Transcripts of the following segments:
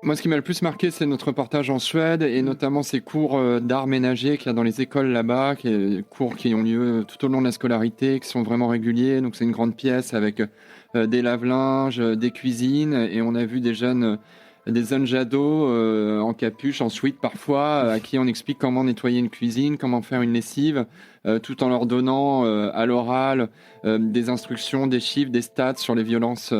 Moi, ce qui m'a le plus marqué, c'est notre reportage en Suède et notamment ces cours d'art ménager qu'il y a dans les écoles là-bas, cours qui ont lieu tout au long de la scolarité, qui sont vraiment réguliers. Donc, c'est une grande pièce avec des lave-linges, des cuisines, et on a vu des jeunes jadots en capuche, en sweat parfois, à qui on explique comment nettoyer une cuisine, comment faire une lessive, tout en leur donnant à l'oral des instructions, des chiffres, des stats sur les violences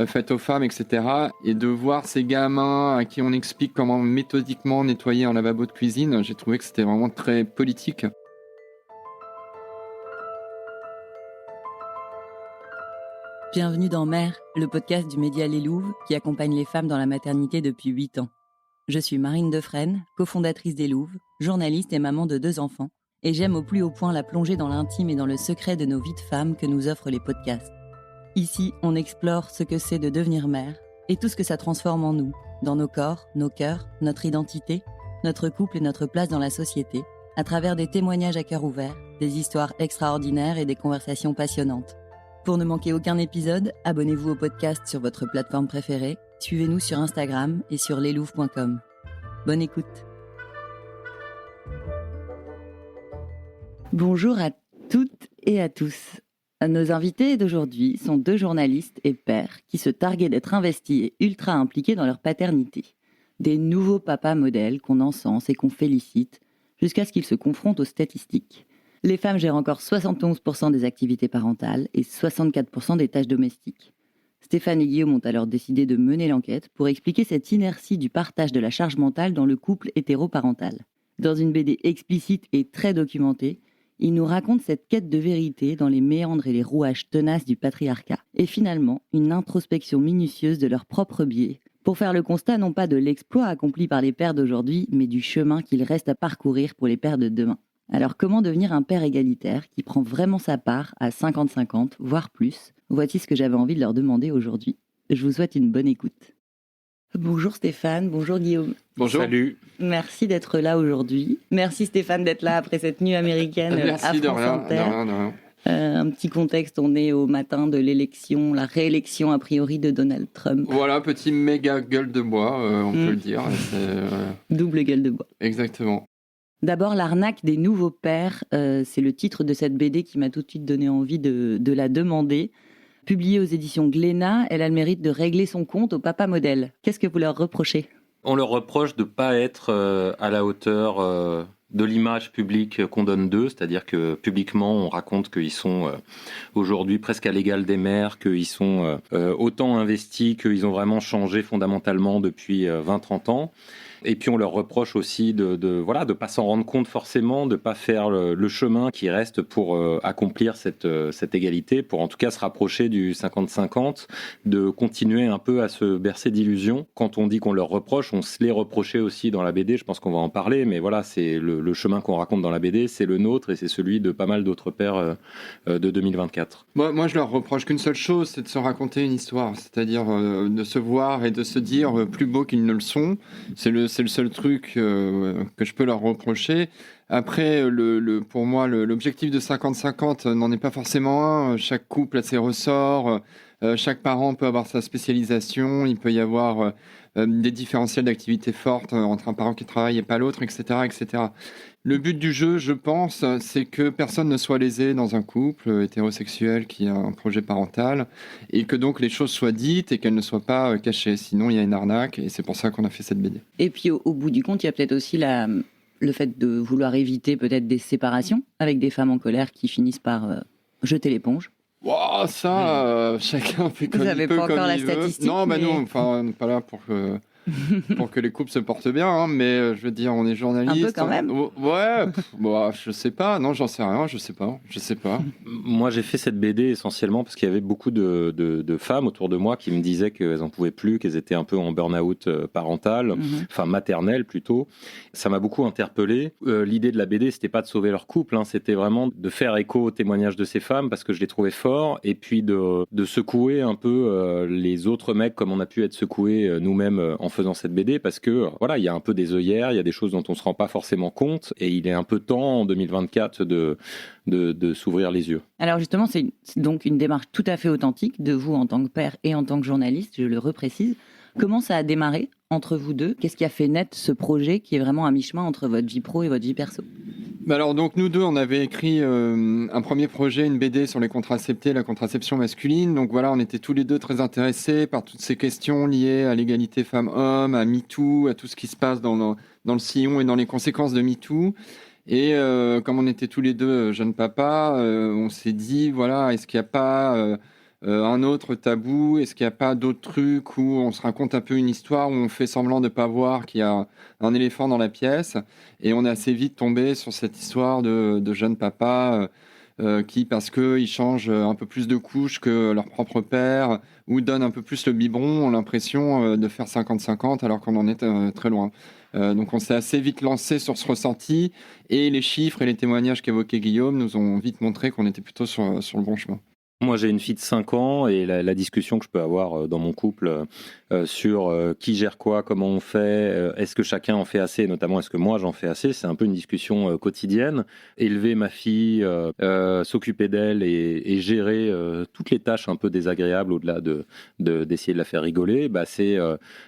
faites aux femmes, etc. Et de voir ces gamins à qui on explique comment méthodiquement nettoyer un lavabo de cuisine, j'ai trouvé que c'était vraiment très politique. Bienvenue dans Mère, le podcast du média Les Louves qui accompagne les femmes dans la maternité depuis 8 ans. Je suis Marine Defresne, cofondatrice des Louves, journaliste et maman de 2 enfants, et j'aime au plus haut point la plongée dans l'intime et dans le secret de nos vies de femmes que nous offrent les podcasts. Ici, on explore ce que c'est de devenir mère et tout ce que ça transforme en nous, dans nos corps, nos cœurs, notre identité, notre couple et notre place dans la société, à travers des témoignages à cœur ouvert, des histoires extraordinaires et des conversations passionnantes. Pour ne manquer aucun épisode, abonnez-vous au podcast sur votre plateforme préférée, suivez-nous sur Instagram et sur leslouves.com. Bonne écoute. Bonjour à toutes et à tous. Nos invités d'aujourd'hui sont 2 journalistes et pères qui se targuaient d'être investis et ultra impliqués dans leur paternité. Des nouveaux papas modèles qu'on encense et qu'on félicite, jusqu'à ce qu'ils se confrontent aux statistiques. Les femmes gèrent encore 71% des activités parentales et 64% des tâches domestiques. Stéphane et Guillaume ont alors décidé de mener l'enquête pour expliquer cette inertie du partage de la charge mentale dans le couple hétéroparental. Dans une BD explicite et très documentée, ils nous racontent cette quête de vérité dans les méandres et les rouages tenaces du patriarcat, et finalement une introspection minutieuse de leur propre biais, pour faire le constat non pas de l'exploit accompli par les pères d'aujourd'hui, mais du chemin qu'il reste à parcourir pour les pères de demain. Alors comment devenir un père égalitaire qui prend vraiment sa part à 50-50, voire plus? Voici ce que j'avais envie de leur demander aujourd'hui. Je vous souhaite une bonne écoute. Bonjour Stéphane, bonjour Guillaume. Bonjour. Salut. Merci d'être là aujourd'hui. Merci Stéphane d'être là après cette nuit américaine à France Inter. De rien. Un petit contexte, on est au matin de l'élection, la réélection a priori de Donald Trump. Voilà, petit méga gueule de bois, on peut le dire. Double gueule de bois. Exactement. D'abord, l'arnaque des nouveaux pères, c'est le titre de cette BD qui m'a tout de suite donné envie de la demander. Publiée aux éditions Glénat, elle a le mérite de régler son compte au papa modèle. Qu'est-ce que vous leur reprochez ? On leur reproche de ne pas être à la hauteur de l'image publique qu'on donne d'eux, c'est-à-dire que publiquement on raconte qu'ils sont aujourd'hui presque à l'égal des mères, qu'ils sont autant investis, qu'ils ont vraiment changé fondamentalement depuis 20-30 ans. Et puis on leur reproche aussi de pas s'en rendre compte forcément, de pas faire le chemin qui reste pour accomplir cette égalité, pour en tout cas se rapprocher du 50-50, de continuer un peu à se bercer d'illusions. Quand on dit qu'on leur reproche, on se les reprochait aussi dans la BD, je pense qu'on va en parler, mais voilà, c'est le chemin qu'on raconte dans la BD, c'est le nôtre et c'est celui de pas mal d'autres pères de 2024. Moi, je leur reproche qu'une seule chose, c'est de se raconter une histoire, c'est-à-dire de se voir et de se dire plus beaux qu'ils ne le sont. C'est le seul truc que je peux leur reprocher. Après, pour moi, l'objectif de 50-50 n'en est pas forcément un. Chaque couple a ses ressorts, chaque parent peut avoir sa spécialisation, il peut y avoir des différentiels d'activité fortes entre un parent qui travaille et pas l'autre, etc., etc. Le but du jeu, je pense, c'est que personne ne soit lésé dans un couple hétérosexuel qui a un projet parental et que donc les choses soient dites et qu'elles ne soient pas cachées. Sinon, il y a une arnaque et c'est pour ça qu'on a fait cette BD. Et puis, au bout du compte, il y a peut-être aussi le fait de vouloir éviter peut-être des séparations avec des femmes en colère qui finissent par jeter l'éponge. Wow, ça, chacun fait comme il peut, comme il veut. Vous n'avez pas encore la statistique. Non, mais... non, on n'est pas là pour que les couples se portent bien, mais je veux dire, on est journaliste. Un peu quand même. Ouais, je sais pas, non, j'en sais rien, je sais pas. Moi, j'ai fait cette BD essentiellement parce qu'il y avait beaucoup de femmes autour de moi qui me disaient qu'elles en pouvaient plus, qu'elles étaient un peu en burn-out parental, enfin maternel plutôt. Ça m'a beaucoup interpellé. L'idée de la BD, c'était pas de sauver leur couple, c'était vraiment de faire écho aux témoignages de ces femmes parce que je les trouvais forts et puis de secouer un peu les autres mecs comme on a pu être secoués nous-mêmes en faisant cette BD parce que voilà, il y a un peu des œillères, il y a des choses dont on se rend pas forcément compte et il est un peu temps en 2024 de s'ouvrir les yeux. Alors justement, c'est donc une démarche tout à fait authentique de vous en tant que père et en tant que journaliste, je le reprécise. Comment ça a démarré entre vous deux. Qu'est-ce qui a fait naître ce projet qui est vraiment à mi-chemin entre votre vie pro et votre vie perso ? Alors donc nous deux, on avait écrit un premier projet, une BD sur les contraceptés, la contraception masculine. Donc voilà, on était tous les deux très intéressés par toutes ces questions liées à l'égalité femmes-hommes, à MeToo, à tout ce qui se passe dans le sillon et dans les conséquences de MeToo. Et comme on était tous les deux jeunes papas, on s'est dit, voilà, est-ce qu'il n'y a pas un autre tabou? Est-ce qu'il n'y a pas d'autres trucs où on se raconte un peu une histoire, où on fait semblant de ne pas voir qu'il y a un éléphant dans la pièce? Et on est assez vite tombé sur cette histoire de jeunes papas qui, parce qu'ils changent un peu plus de couches que leur propre père, ou donnent un peu plus le biberon, ont l'impression de faire 50-50 alors qu'on en est très loin. Donc on s'est assez vite lancé sur ce ressenti, et les chiffres et les témoignages qu'évoquait Guillaume nous ont vite montré qu'on était plutôt sur le bon chemin. Moi, j'ai une fille de 5 ans et la discussion que je peux avoir dans mon couple sur qui gère quoi, comment on fait, est-ce que chacun en fait assez, et notamment est-ce que moi j'en fais assez, c'est un peu une discussion quotidienne. Élever ma fille, s'occuper d'elle et gérer toutes les tâches un peu désagréables au-delà d'essayer de la faire rigoler, c'est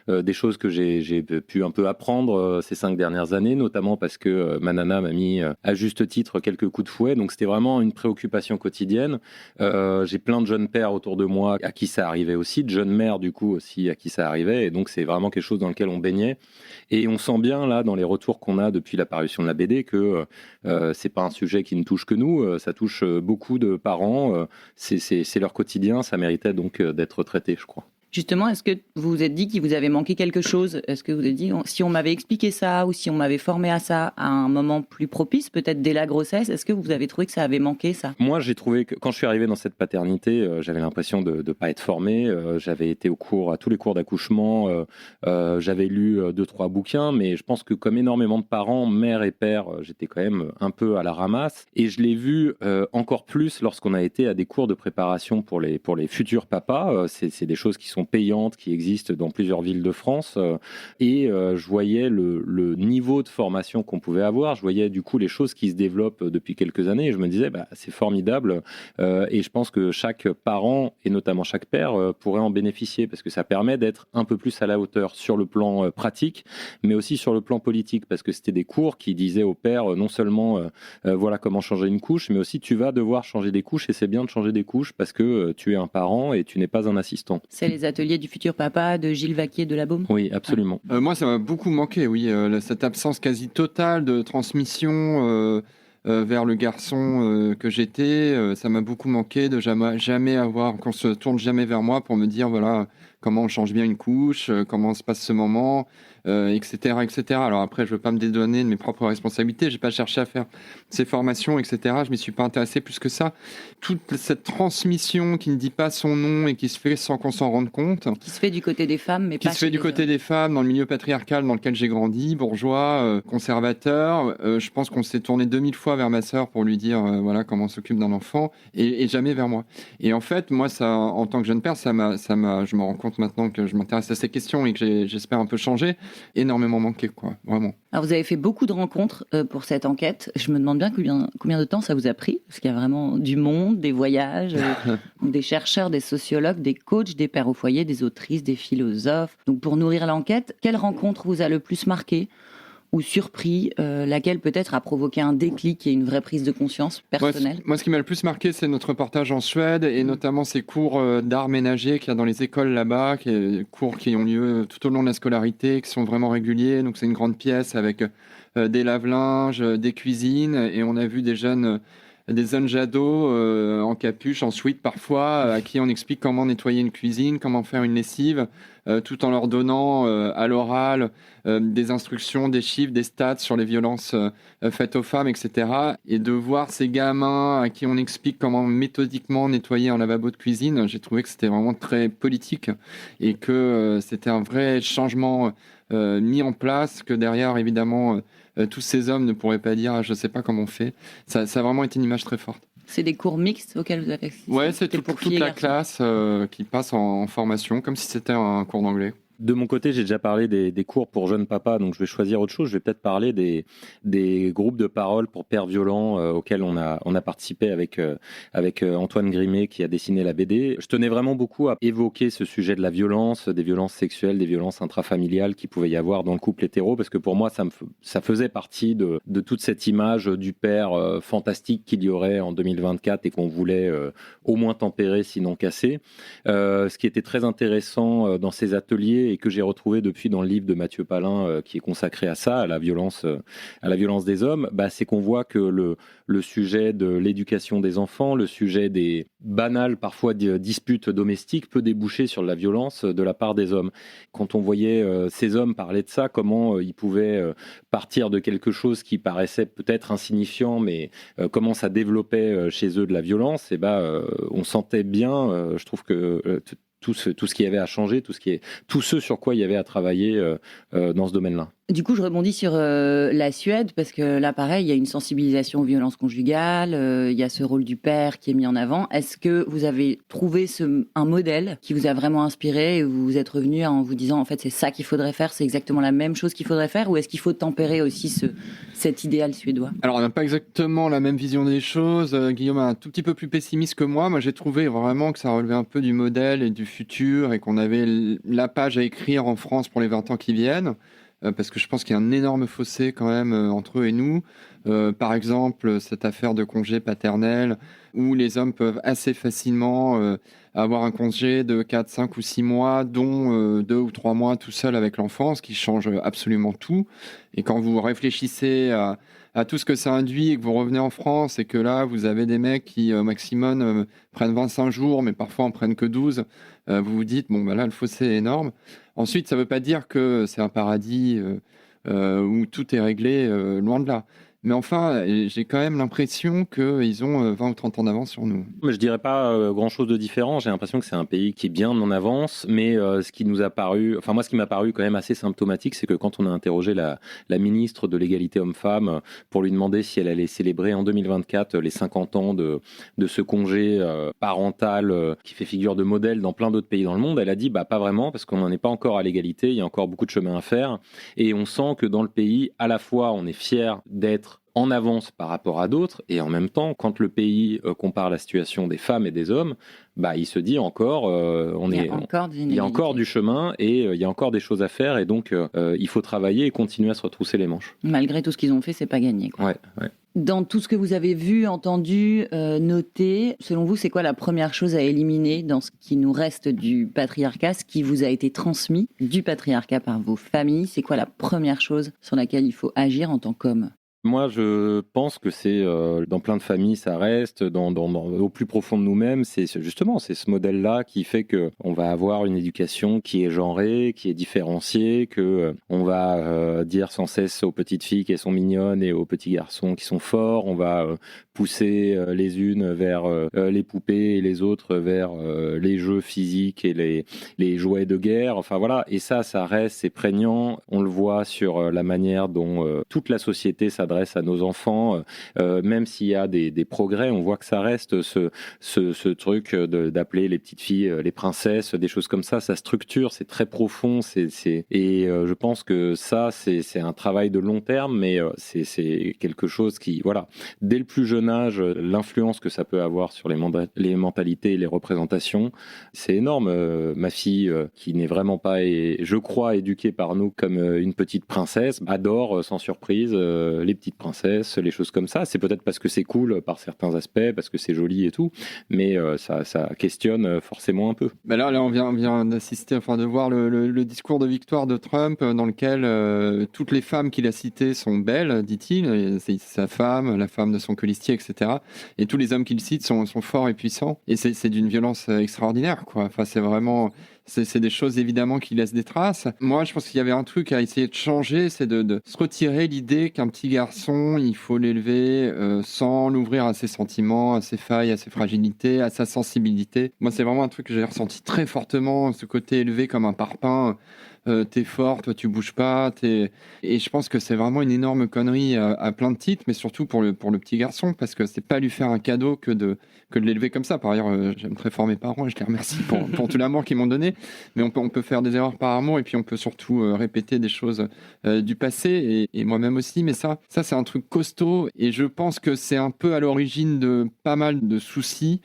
des choses que j'ai pu un peu apprendre ces 5 dernières années, notamment parce que ma nana m'a mis à juste titre quelques coups de fouet, donc c'était vraiment une préoccupation quotidienne. J'ai plein de jeunes pères autour de moi à qui ça arrivait aussi, de jeunes mères du coup aussi à qui ça arrivait, et donc c'est vraiment quelque chose dans lequel on baignait. Et on sent bien là dans les retours qu'on a depuis l'apparition de la BD que c'est pas un sujet qui ne touche que nous, ça touche beaucoup de parents, c'est leur quotidien, ça méritait donc d'être traité, je crois. Justement, est-ce que vous vous êtes dit qu'il vous avait manqué quelque chose ? Est-ce que vous vous êtes dit, si on m'avait expliqué ça ou si on m'avait formé à ça à un moment plus propice, peut-être dès la grossesse, est-ce que vous avez trouvé que ça avait manqué, ça ? Moi, j'ai trouvé que quand je suis arrivé dans cette paternité, j'avais l'impression de ne pas être formé. J'avais été à tous les cours d'accouchement, j'avais lu 2-3 bouquins, mais je pense que comme énormément de parents, mères et pères, j'étais quand même un peu à la ramasse. Et je l'ai vu encore plus lorsqu'on a été à des cours de préparation pour les futurs papas. C'est des choses qui sont payantes, qui existent dans plusieurs villes de France, et je voyais le niveau de formation qu'on pouvait avoir, je voyais du coup les choses qui se développent depuis quelques années, et je me disais c'est formidable, et je pense que chaque parent, et notamment chaque père, pourrait en bénéficier, parce que ça permet d'être un peu plus à la hauteur sur le plan pratique, mais aussi sur le plan politique, parce que c'était des cours qui disaient au père non seulement voilà comment changer une couche, mais aussi tu vas devoir changer des couches, et c'est bien de changer des couches parce que tu es un parent et tu n'es pas un assistant. C'est les ateliers du futur papa de Gilles Vaquier de la Baume ? Oui, absolument. Moi, ça m'a beaucoup manqué, oui, cette absence quasi totale de transmission vers le garçon que j'étais. Ça m'a beaucoup manqué de jamais avoir, qu'on se tourne jamais vers moi pour me dire, voilà, comment on change bien une couche, comment se passe ce moment, etc., etc. Alors après, je veux pas me dédouaner de mes propres responsabilités, j'ai pas cherché à faire ces formations, etc. Je m'y suis pas intéressé plus que ça. Toute cette transmission qui ne dit pas son nom et qui se fait sans qu'on s'en rende compte. Qui se fait du côté des femmes, mais qui pas se fait du côté des femmes, dans le milieu patriarcal dans lequel j'ai grandi, bourgeois, conservateur. Je pense qu'on s'est tourné 2000 fois vers ma sœur pour lui dire voilà comment on s'occupe d'un enfant, et jamais vers moi. Et en fait, moi, ça, en tant que jeune père, je me rends compte maintenant que je m'intéresse à ces questions et que j'espère un peu changer, énormément manqué, quoi, vraiment. Alors, vous avez fait beaucoup de rencontres pour cette enquête. Je me demande bien combien de temps ça vous a pris, parce qu'il y a vraiment du monde, des voyages, des chercheurs, des sociologues, des coachs, des pères au foyer, des autrices, des philosophes. Donc, pour nourrir l'enquête, quelle rencontre vous a le plus marqué ou surpris, laquelle peut-être a provoqué un déclic et une vraie prise de conscience personnelle ? Moi, ce qui m'a le plus marqué, c'est notre reportage en Suède, et notamment ces cours d'art ménager qu'il y a dans les écoles là-bas, cours qui ont lieu tout au long de la scolarité, qui sont vraiment réguliers. Donc c'est une grande pièce avec des lave-linges, des cuisines, et on a vu des jeunes jadots en capuche, en sweat parfois, à qui on explique comment nettoyer une cuisine, comment faire une lessive, tout en leur donnant à l'oral des instructions, des chiffres, des stats sur les violences faites aux femmes, etc. Et de voir ces gamins à qui on explique comment méthodiquement nettoyer un lavabo de cuisine, j'ai trouvé que c'était vraiment très politique, et que c'était un vrai changement mis en place, que derrière, évidemment, tous ces hommes ne pourraient pas dire « je ne sais pas comment on fait ». Ça a vraiment été une image très forte. C'est des cours mixtes auxquels vous avez assisté ? Ouais, c'est toute la classe qui passe en formation, comme si c'était un cours d'anglais. De mon côté, j'ai déjà parlé des cours pour jeunes papas, donc je vais choisir autre chose. Je vais peut-être parler des groupes de parole pour pères violents auxquels on a participé avec Antoine Grimet qui a dessiné la BD. Je tenais vraiment beaucoup à évoquer ce sujet de la violence, des violences sexuelles, des violences intrafamiliales qu'il pouvait y avoir dans le couple hétéro, parce que pour moi, ça faisait partie de toute cette image du père fantastique qu'il y aurait en 2024 et qu'on voulait au moins tempérer, sinon casser. Ce qui était très intéressant dans ces ateliers et que j'ai retrouvé depuis dans le livre de Mathieu Palin qui est consacré à ça, à la violence des hommes, c'est qu'on voit que le sujet de l'éducation des enfants, le sujet des banales parfois disputes domestiques peut déboucher sur la violence de la part des hommes. Quand on voyait ces hommes parler de ça, comment ils pouvaient partir de quelque chose qui paraissait peut-être insignifiant, mais comment ça développait chez eux de la violence, on sentait bien, je trouve que tout ce qu'il y avait à changer, tout ce sur quoi il y avait à travailler dans ce domaine-là. Du coup, je rebondis sur la Suède, parce que là, pareil, il y a une sensibilisation aux violences conjugales, il y a ce rôle du père qui est mis en avant. Est-ce que vous avez trouvé un modèle qui vous a vraiment inspiré et vous êtes revenu en vous disant, en fait, c'est ça qu'il faudrait faire, c'est exactement la même chose qu'il faudrait faire, ou est-ce qu'il faut tempérer aussi cet idéal suédois? Alors, on n'a pas exactement la même vision des choses. Guillaume est un tout petit peu plus pessimiste que moi. Moi, j'ai trouvé vraiment que ça relevait un peu du modèle et du futur et qu'on avait la page à écrire en France pour les 20 ans qui viennent. Parce que je pense qu'il y a un énorme fossé quand même entre eux et nous. Par exemple, cette affaire de congé paternel où les hommes peuvent assez facilement avoir un congé de 4, 5 ou 6 mois, dont 2 ou 3 mois tout seul avec l'enfant, ce qui change absolument tout. Et quand vous réfléchissez à tout ce que ça induit et que vous revenez en France et que là, vous avez des mecs qui, au maximum, prennent 25 jours, mais parfois en prennent que 12, vous vous dites, là, le fossé est énorme. Ensuite, ça ne veut pas dire que c'est un paradis où tout est réglé, loin de là. Mais enfin, j'ai quand même l'impression qu'ils ont 20 ou 30 ans d'avance sur nous. Mais je dirais pas grand-chose de différent. J'ai l'impression que c'est un pays qui est bien en avance, mais ce qui m'a paru quand même assez symptomatique, c'est que quand on a interrogé la ministre de l'égalité homme-femme pour lui demander si elle allait célébrer en 2024 les 50 ans de ce congé parental qui fait figure de modèle dans plein d'autres pays dans le monde, elle a dit pas vraiment, parce qu'on n'en est pas encore à l'égalité, il y a encore beaucoup de chemin à faire, et on sent que dans le pays, à la fois on est fier d'être en avance par rapport à d'autres, et en même temps, quand le pays compare la situation des femmes et des hommes, il se dit encore, il y a encore du chemin et il y a encore des choses à faire, et donc il faut travailler et continuer à se retrousser les manches. Malgré tout ce qu'ils ont fait, c'est pas gagné, quoi. Ouais. Dans tout ce que vous avez vu, entendu, noté, selon vous, c'est quoi la première chose à éliminer dans ce qui nous reste du patriarcat, ce qui vous a été transmis du patriarcat par vos familles? C'est quoi la première chose sur laquelle il faut agir en tant qu'homme? Moi, je pense que c'est dans plein de familles, ça reste au plus profond de nous-mêmes. C'est ce modèle-là qui fait que on va avoir une éducation qui est genrée, qui est différenciée, que on va dire sans cesse aux petites filles qu'elles sont mignonnes et aux petits garçons qui sont forts. On va pousser les unes vers les poupées et les autres vers les jeux physiques et les jouets de guerre. Enfin voilà. Et ça reste, c'est prégnant. On le voit sur la manière dont toute la société s'adresse à nos enfants, même s'il y a des progrès, on voit que ça reste ce truc d'appeler les petites filles les princesses, des choses comme ça structure, c'est très profond, et je pense que ça, c'est un travail de long terme, mais c'est quelque chose qui, voilà, dès le plus jeune âge, l'influence que ça peut avoir sur les mentalités et les représentations, c'est énorme. Ma fille, qui n'est vraiment pas, je crois, éduquée par nous comme une petite princesse, adore sans surprise les petites princesses, les choses comme ça. C'est peut-être parce que c'est cool par certains aspects, parce que c'est joli et tout, mais ça questionne forcément un peu. Là, on vient d'assister, de voir le discours de victoire de Trump, dans lequel toutes les femmes qu'il a citées sont belles, dit-il. C'est sa femme, la femme de son colistier, etc. Et tous les hommes qu'il cite sont forts et puissants. Et c'est d'une violence extraordinaire, quoi. C'est vraiment... C'est des choses évidemment qui laissent des traces. Moi, je pense qu'il y avait un truc à essayer de changer, c'est de se retirer l'idée qu'un petit garçon, il faut l'élever sans l'ouvrir à ses sentiments, à ses failles, à ses fragilités, à sa sensibilité. Moi, c'est vraiment un truc que j'ai ressenti très fortement, ce côté élevé comme un parpaing. T'es fort, toi tu bouges pas, et je pense que c'est vraiment une énorme connerie à plein de titres, mais surtout pour le petit garçon, parce que c'est pas lui faire un cadeau que de l'élever comme ça. Par ailleurs, j'aime très fort mes parents et je les remercie pour tout l'amour qu'ils m'ont donné, parler, mais on peut faire des erreurs par amour et puis on peut surtout répéter des choses du passé et moi-même aussi. Mais ça c'est un truc costaud et je pense que c'est un peu à l'origine de pas mal de soucis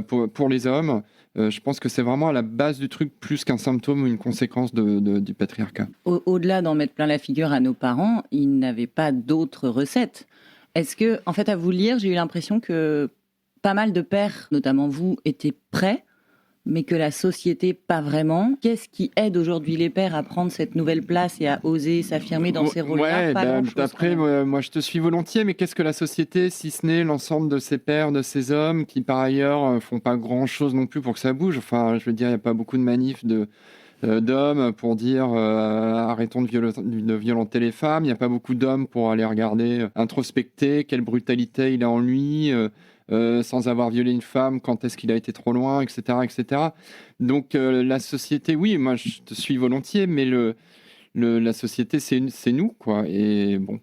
pour les hommes. Je pense que c'est vraiment à la base du truc plus qu'un symptôme ou une conséquence du patriarcat. Au-delà d'en mettre plein la figure à nos parents, ils n'avaient pas d'autres recettes. Est-ce que, en fait, à vous lire, j'ai eu l'impression que pas mal de pères, notamment vous, étaient prêts, mais que la société, pas vraiment. Qu'est-ce qui aide aujourd'hui les pères à prendre cette nouvelle place et à oser s'affirmer dans ces rôles-là? Pas grand-chose, après, moi, je te suis volontiers, mais qu'est-ce que la société, si ce n'est l'ensemble de ces pères, de ces hommes, qui par ailleurs font pas grand-chose non plus pour que ça bouge. Enfin, je veux dire, il n'y a pas beaucoup de manifs d'hommes pour dire arrêtons de violenter les femmes. Il n'y a pas beaucoup d'hommes pour aller regarder, introspecter quelle brutalité il a en lui. Sans avoir violé une femme, quand est-ce qu'il a été trop loin, etc. etc. Donc la société, oui, moi je te suis volontiers, mais la société, c'est nous, quoi. Et bon,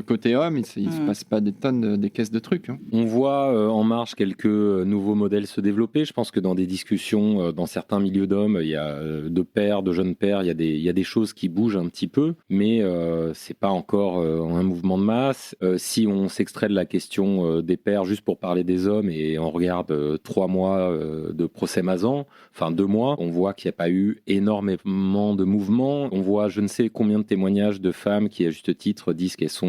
côté homme, il se passe pas des tonnes, des caisses de trucs. Hein. On voit en marche quelques nouveaux modèles se développer. Je pense que dans des discussions, dans certains milieux d'hommes, il y a de pères, de jeunes pères, il y a des choses qui bougent un petit peu, mais c'est pas encore un mouvement de masse. Si on s'extrait de la question des pères juste pour parler des hommes et on regarde 3 mois de procès Mazan, enfin 2 mois, on voit qu'il n'y a pas eu énormément de mouvements. On voit je ne sais combien de témoignages de femmes qui, à juste titre, disent qu'elles sont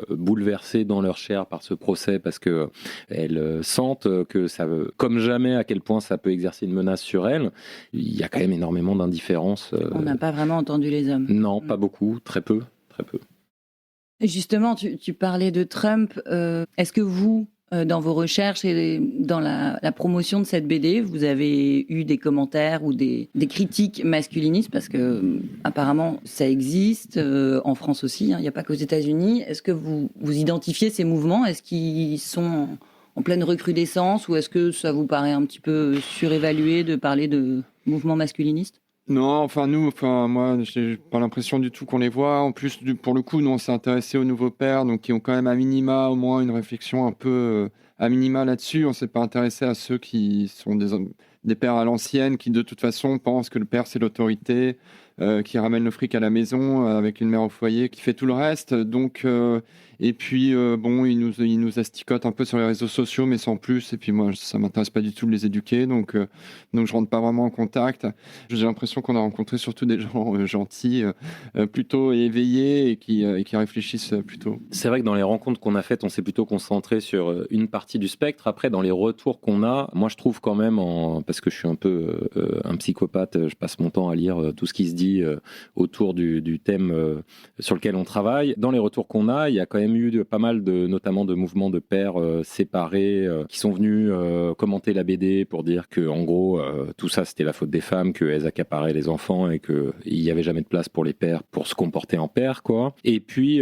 bouleversées dans leur chair par ce procès parce que elles sentent que ça, comme jamais, à quel point ça peut exercer une menace sur elles. Il y a quand même énormément d'indifférence. On n'a pas vraiment entendu les hommes. Non, pas beaucoup, très peu. Justement, tu parlais de Trump. Est-ce que vous, dans vos recherches et dans la promotion de cette BD, vous avez eu des commentaires ou des critiques masculinistes? Parce que apparemment, ça existe en France aussi. Il n'y a pas qu'aux États-Unis. Est-ce que vous identifiez ces mouvements? Est-ce qu'ils sont en pleine recrudescence ou est-ce que ça vous paraît un petit peu surévalué de parler de mouvements masculinistes? Non, moi, j'ai pas l'impression du tout qu'on les voit. En plus, pour le coup, nous, on s'est intéressé aux nouveaux pères, donc qui ont quand même à minima, au moins, une réflexion un peu à minima là-dessus. On s'est pas intéressé à ceux qui sont des pères à l'ancienne, qui de toute façon pensent que le père, c'est l'autorité, qui ramène le fric à la maison avec une mère au foyer, qui fait tout le reste. Donc, et puis, bon, ils nous asticotent un peu sur les réseaux sociaux, mais sans plus. Et puis, moi, ça m'intéresse pas du tout de les éduquer, donc je rentre pas vraiment en contact. J'ai l'impression qu'on a rencontré surtout des gens gentils, plutôt éveillés et qui réfléchissent plutôt. C'est vrai que dans les rencontres qu'on a faites, on s'est plutôt concentré sur une partie du spectre. Après, dans les retours qu'on a, moi, je trouve quand même, parce que je suis un peu un psychopathe, je passe mon temps à lire tout ce qui se dit autour du thème sur lequel on travaille. Dans les retours qu'on a, il y a quand même eu pas mal notamment de mouvements de pères séparés qui sont venus commenter la BD pour dire que, en gros, tout ça c'était la faute des femmes, qu'elles accaparaient les enfants et qu'il n'y avait jamais de place pour les pères pour se comporter en père, quoi. Et puis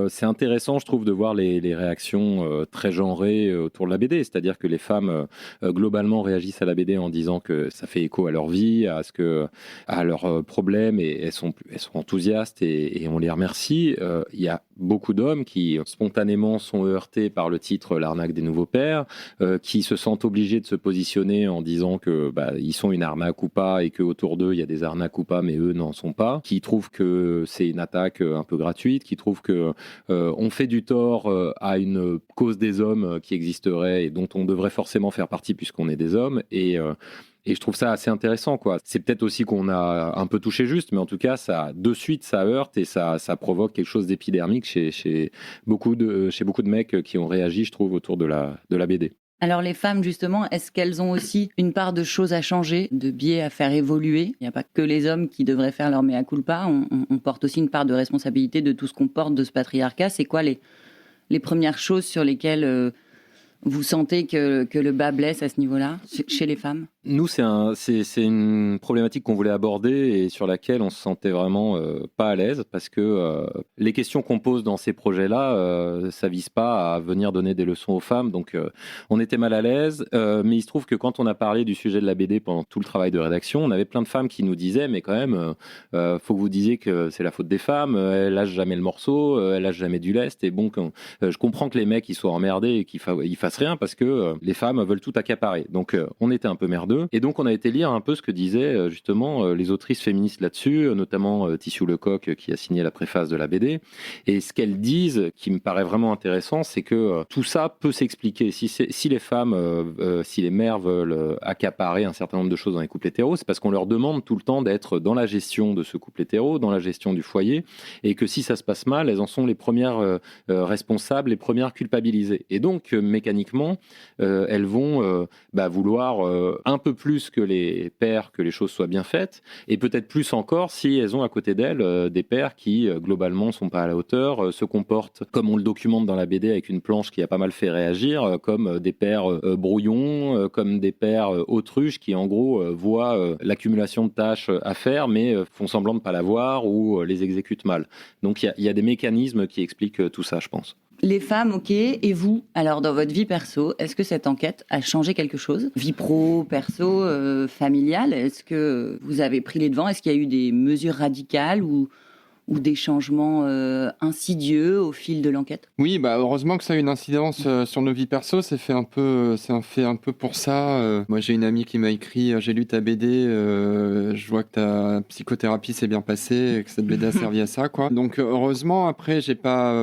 c'est intéressant, je trouve, de voir les réactions très genrées autour de la BD, c'est-à-dire que les femmes globalement réagissent à la BD en disant que ça fait écho à leur vie, à leurs problèmes, et elles sont enthousiastes et on les remercie. Il y a beaucoup d'hommes qui spontanément sont heurtés par le titre L'arnaque des nouveaux pères, qui se sentent obligés de se positionner en disant que ils sont une arnaque ou pas et qu'autour d'eux il y a des arnaques ou pas mais eux n'en sont pas, qui trouvent que c'est une attaque un peu gratuite, qui trouvent que on fait du tort à une cause des hommes qui existerait et dont on devrait forcément faire partie puisqu'on est des hommes, et je trouve ça assez intéressant, quoi. C'est peut-être aussi qu'on a un peu touché juste, mais en tout cas, de suite, ça heurte et ça provoque quelque chose d'épidermique chez beaucoup de mecs qui ont réagi, je trouve, autour de la BD. Alors les femmes, justement, est-ce qu'elles ont aussi une part de choses à changer, de biais à faire évoluer? Il n'y a pas que les hommes qui devraient faire leur mea culpa, on porte aussi une part de responsabilité de tout ce qu'on porte de ce patriarcat. C'est quoi les premières choses sur lesquelles vous sentez que le bas blesse à ce niveau-là, chez les femmes? Nous, c'est une problématique qu'on voulait aborder et sur laquelle on se sentait vraiment pas à l'aise parce que les questions qu'on pose dans ces projets-là, ça vise pas à venir donner des leçons aux femmes. Donc, on était mal à l'aise. Mais il se trouve que quand on a parlé du sujet de la BD pendant tout le travail de rédaction, on avait plein de femmes qui nous disaient, mais quand même, faut que vous disiez que c'est la faute des femmes. Elles lâchent jamais le morceau, elles lâchent jamais du lest. Et bon, je comprends que les mecs ils soient emmerdés et qu'ils fassent passe rien parce que les femmes veulent tout accaparer. Donc on était un peu merdeux et donc on a été lire un peu ce que disaient justement les autrices féministes là-dessus, notamment Tissou Lecoq qui a signé la préface de la BD. Et ce qu'elles disent, qui me paraît vraiment intéressant, c'est que tout ça peut s'expliquer. Si les femmes, si les mères veulent accaparer un certain nombre de choses dans les couples hétéros, c'est parce qu'on leur demande tout le temps d'être dans la gestion de ce couple hétéro, dans la gestion du foyer, et que si ça se passe mal, elles en sont les premières responsables, les premières culpabilisées. Et donc, mécaniquement, elles vont vouloir un peu plus que les pères que les choses soient bien faites, et peut-être plus encore si elles ont à côté d'elles des pères qui, globalement, sont pas à la hauteur, se comportent comme on le documente dans la BD avec une planche qui a pas mal fait réagir, comme des pères brouillons, comme des pères autruches qui, en gros, voient l'accumulation de tâches à faire, mais font semblant de ne pas l'avoir ou les exécutent mal. Donc, il y a des mécanismes qui expliquent tout ça, je pense. Les femmes, ok. Et vous, alors dans votre vie perso, est-ce que cette enquête a changé quelque chose ? Vie pro, perso, familiale, est-ce que vous avez pris les devants ? Est-ce qu'il y a eu des mesures radicales ou des changements insidieux au fil de l'enquête ? Oui, heureusement que ça a une incidence sur nos vies perso. C'est fait un peu pour ça. Moi, j'ai une amie qui m'a écrit j'ai lu ta BD, je vois que ta psychothérapie s'est bien passée et que cette BD a servi à ça, quoi. Donc, heureusement, après, j'ai pas.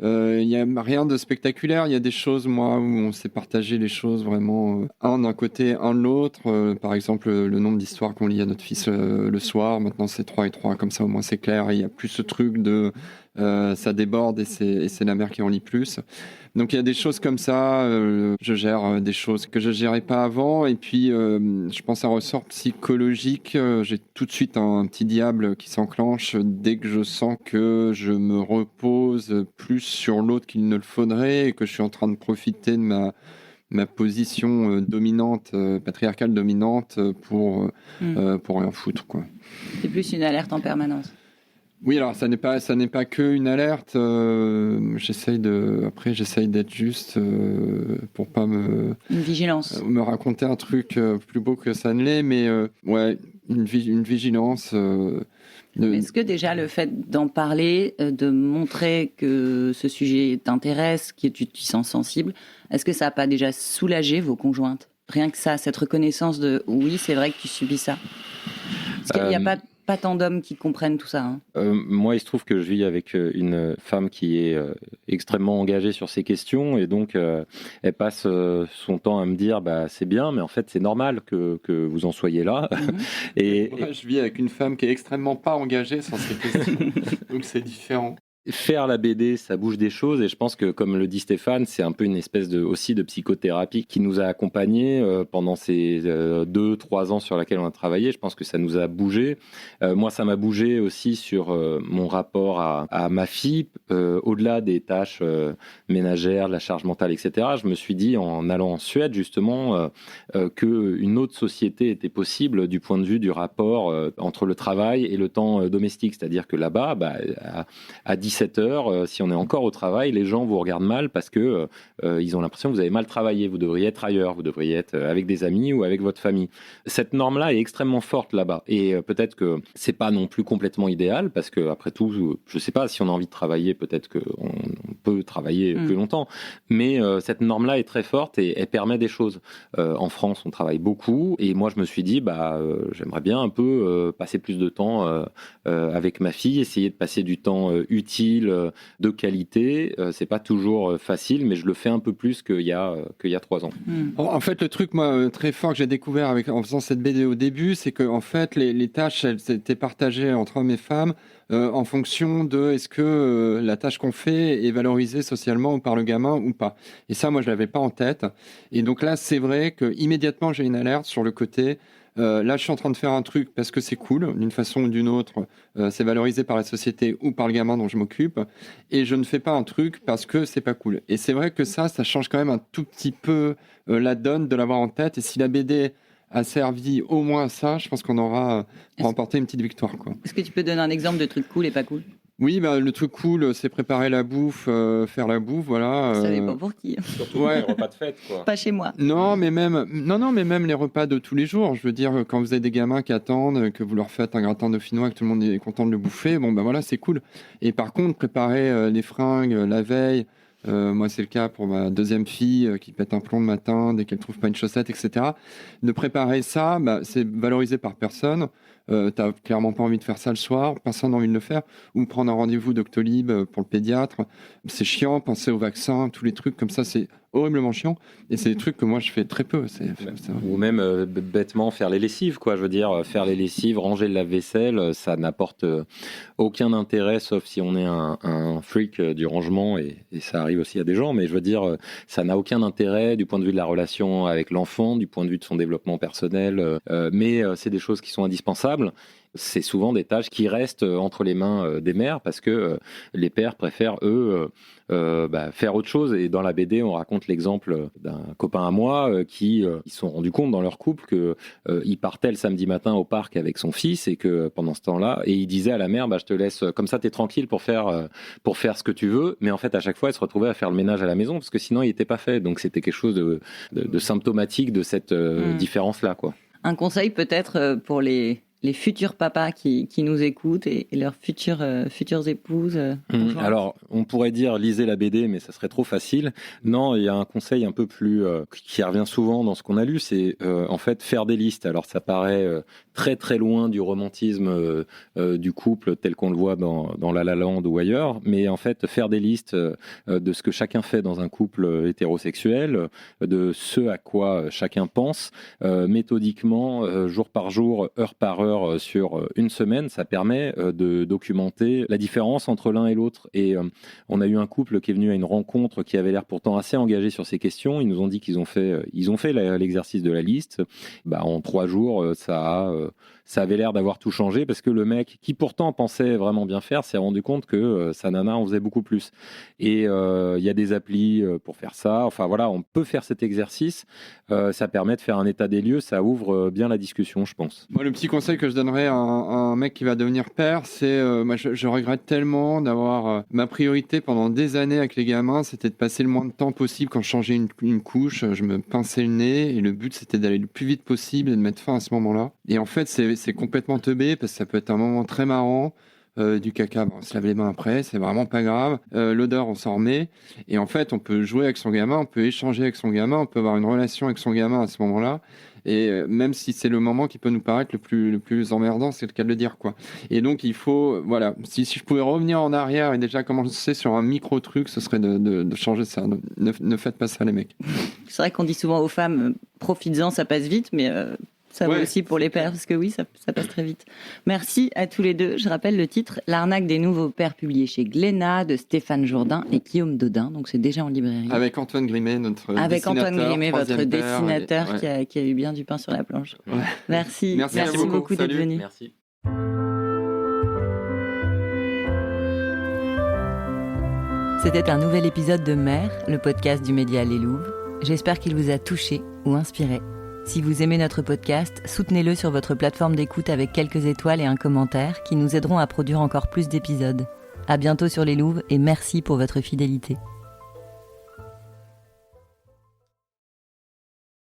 Il y a rien de spectaculaire. Il y a des choses, moi, où on s'est partagé les choses vraiment un d'un côté, un de l'autre. Par exemple, le nombre d'histoires qu'on lit à notre fils le soir. Maintenant, c'est 3 et 3, comme ça, au moins, c'est clair. Il y a plus ce truc de ça déborde et c'est la mère qui en lit plus. Donc il y a des choses comme ça, je gère des choses que je gérais pas avant, et puis je pense à un ressort psychologique, j'ai tout de suite un petit diable qui s'enclenche dès que je sens que je me repose plus sur l'autre qu'il ne le faudrait et que je suis en train de profiter de ma position dominante, patriarcale dominante pour rien foutre, quoi. C'est plus une alerte en permanence. Oui, alors ça n'est pas que une alerte. J'essaye d'être juste pour pas une vigilance. Me raconter un truc plus beau que ça ne l'est, mais ouais, une vigilance. Est-ce que déjà le fait d'en parler, de montrer que ce sujet t'intéresse, que tu t'y sens sensible, est-ce que ça n'a pas déjà soulagé vos conjointes ? Rien que ça, cette reconnaissance de oui, c'est vrai que tu subis ça. Parce qu'il n'y a pas tant d'hommes qui comprennent tout ça. Hein. Moi, il se trouve que je vis avec une femme qui est extrêmement engagée sur ces questions et donc elle passe son temps à me dire c'est bien, mais en fait c'est normal que vous en soyez là. Moi, je vis avec une femme qui est extrêmement pas engagée sur ces questions, donc c'est différent. Faire la BD, ça bouge des choses et je pense que, comme le dit Stéphane, c'est un peu une espèce aussi de psychothérapie qui nous a accompagnés pendant ces 2-3 ans sur laquelle on a travaillé. Je pense que ça nous a bougé. Moi, ça m'a bougé aussi sur mon rapport à ma fille, au-delà des tâches ménagères, la charge mentale, etc. Je me suis dit, en allant en Suède, justement, qu'une autre société était possible du point de vue du rapport entre le travail et le temps domestique. C'est-à-dire que là-bas, à 17h, si on est encore au travail, les gens vous regardent mal parce que ils ont l'impression que vous avez mal travaillé, vous devriez être ailleurs, vous devriez être avec des amis ou avec votre famille. Cette norme-là est extrêmement forte là-bas et peut-être que c'est pas non plus complètement idéal parce que après tout, je sais pas si on a envie de travailler, peut-être qu'on peut travailler plus longtemps, mais cette norme-là est très forte et elle permet des choses. En France, on travaille beaucoup et moi je me suis dit j'aimerais bien un peu passer plus de temps avec ma fille, essayer de passer du temps utile, de qualité. C'est pas toujours facile, mais je le fais un peu plus qu'il y a 3 ans. En fait, le truc, moi, très fort que j'ai découvert en faisant cette BD au début, c'est que en fait, les tâches, elles étaient partagées entre hommes et femmes en fonction de est-ce que la tâche qu'on fait est valorisée socialement ou par le gamin ou pas. Et ça, moi, je l'avais pas en tête. Et donc là, c'est vrai que immédiatement, j'ai une alerte sur le côté. Là, je suis en train de faire un truc parce que c'est cool, d'une façon ou d'une autre, c'est valorisé par la société ou par le gamin dont je m'occupe, et je ne fais pas un truc parce que c'est pas cool. Et c'est vrai que ça change quand même un tout petit peu la donne de l'avoir en tête, et si la BD a servi au moins à ça, je pense qu'on aura remporté une petite victoire, quoi. Est-ce que tu peux donner un exemple de truc cool et pas cool ? Oui, le truc cool, c'est préparer la bouffe, faire la bouffe, voilà. Ça dépend pour qui. Surtout les repas de fête, quoi. Pas chez moi. Non, mais même les repas de tous les jours. Je veux dire, quand vous avez des gamins qui attendent, que vous leur faites un gratin dauphinois, que tout le monde est content de le bouffer, voilà, c'est cool. Et par contre, préparer les fringues la veille, Moi, c'est le cas pour ma deuxième fille qui pète un plomb le matin dès qu'elle trouve pas une chaussette, etc. De préparer ça, c'est valorisé par personne. T'as clairement pas envie de faire ça le soir, personne n'a envie de le faire. Ou prendre un rendez-vous Doctolib pour le pédiatre. C'est chiant, penser au vaccin, tous les trucs comme ça, c'est horriblement chiant. Et c'est des trucs que moi, je fais très peu. Ou même bêtement faire les lessives, quoi. Je veux dire, faire les lessives, ranger le lave-vaisselle, ça n'apporte aucun intérêt, sauf si on est un freak du rangement, et ça arrive aussi à des gens, mais je veux dire, ça n'a aucun intérêt du point de vue de la relation avec l'enfant, du point de vue de son développement personnel, mais c'est des choses qui sont indispensables. C'est souvent des tâches qui restent entre les mains des mères parce que les pères préfèrent, eux, faire autre chose. Et dans la BD, on raconte l'exemple d'un copain à moi qui ils se sont rendus compte dans leur couple qu'il partait le samedi matin au parc avec son fils et que pendant ce temps-là, et il disait à la mère, je te laisse, comme ça t'es tranquille pour faire ce que tu veux. Mais en fait, à chaque fois, elle se retrouvait à faire le ménage à la maison parce que sinon, il n'était pas fait. Donc, c'était quelque chose de symptomatique de cette différence-là, quoi. Un conseil peut-être pour les futurs papas qui nous écoutent et leurs futures épouses. Alors, on pourrait dire lisez la BD, mais ça serait trop facile. Non, il y a un conseil un peu plus qui revient souvent dans ce qu'on a lu, c'est en fait faire des listes. Alors, ça paraît très très loin du romantisme du couple tel qu'on le voit dans La La Land ou ailleurs, mais en fait faire des listes de ce que chacun fait dans un couple hétérosexuel, de ce à quoi chacun pense, méthodiquement, jour par jour, heure par heure, sur une semaine, ça permet de documenter la différence entre l'un et l'autre. Et on a eu un couple qui est venu à une rencontre qui avait l'air pourtant assez engagé sur ces questions. Ils nous ont dit qu'ils ont fait l'exercice de la liste. En 3 jours, ça avait l'air d'avoir tout changé parce que le mec, qui pourtant pensait vraiment bien faire, s'est rendu compte que sa nana en faisait beaucoup plus. Et il y a des applis pour faire ça. Enfin voilà, on peut faire cet exercice. Ça permet de faire un état des lieux. Ça ouvre bien la discussion, je pense. Moi, le petit conseil que je donnerais à un mec qui va devenir père, c'est moi, je regrette tellement d'avoir ma priorité pendant des années avec les gamins, c'était de passer le moins de temps possible quand je changeais une couche. Je me pinçais le nez et le but, c'était d'aller le plus vite possible et de mettre fin à ce moment-là. Et en fait, c'est complètement teubé parce que ça peut être un moment très marrant. Du caca, on se lave les mains après, c'est vraiment pas grave. L'odeur, on s'en remet. Et en fait, on peut jouer avec son gamin, on peut échanger avec son gamin, on peut avoir une relation avec son gamin à ce moment-là. Et même si c'est le moment qui peut nous paraître le plus emmerdant, c'est le cas de le dire, quoi. Et donc, il faut, voilà, si je pouvais revenir en arrière et déjà commencer sur un micro-truc, ce serait de changer ça. Ne faites pas ça, les mecs. C'est vrai qu'on dit souvent aux femmes, profites-en, ça passe vite, mais... Ça vaut aussi pour les pères, parce que oui, ça passe très vite. Merci à tous les deux. Je rappelle le titre, L'arnaque des nouveaux pères, publié chez Glénat, de Stéphane Jourdain et Guillaume Dodin. Donc c'est déjà en librairie. Avec Antoine Grimet, votre dessinateur. Avec Antoine Grimet, votre dessinateur qui a eu bien du pain sur la planche. Ouais. Merci beaucoup d'être venu. Merci. C'était un nouvel épisode de Mère, le podcast du média Les Louves. J'espère qu'il vous a touché ou inspiré. Si vous aimez notre podcast, soutenez-le sur votre plateforme d'écoute avec quelques étoiles et un commentaire qui nous aideront à produire encore plus d'épisodes. À bientôt sur Les Louves et merci pour votre fidélité.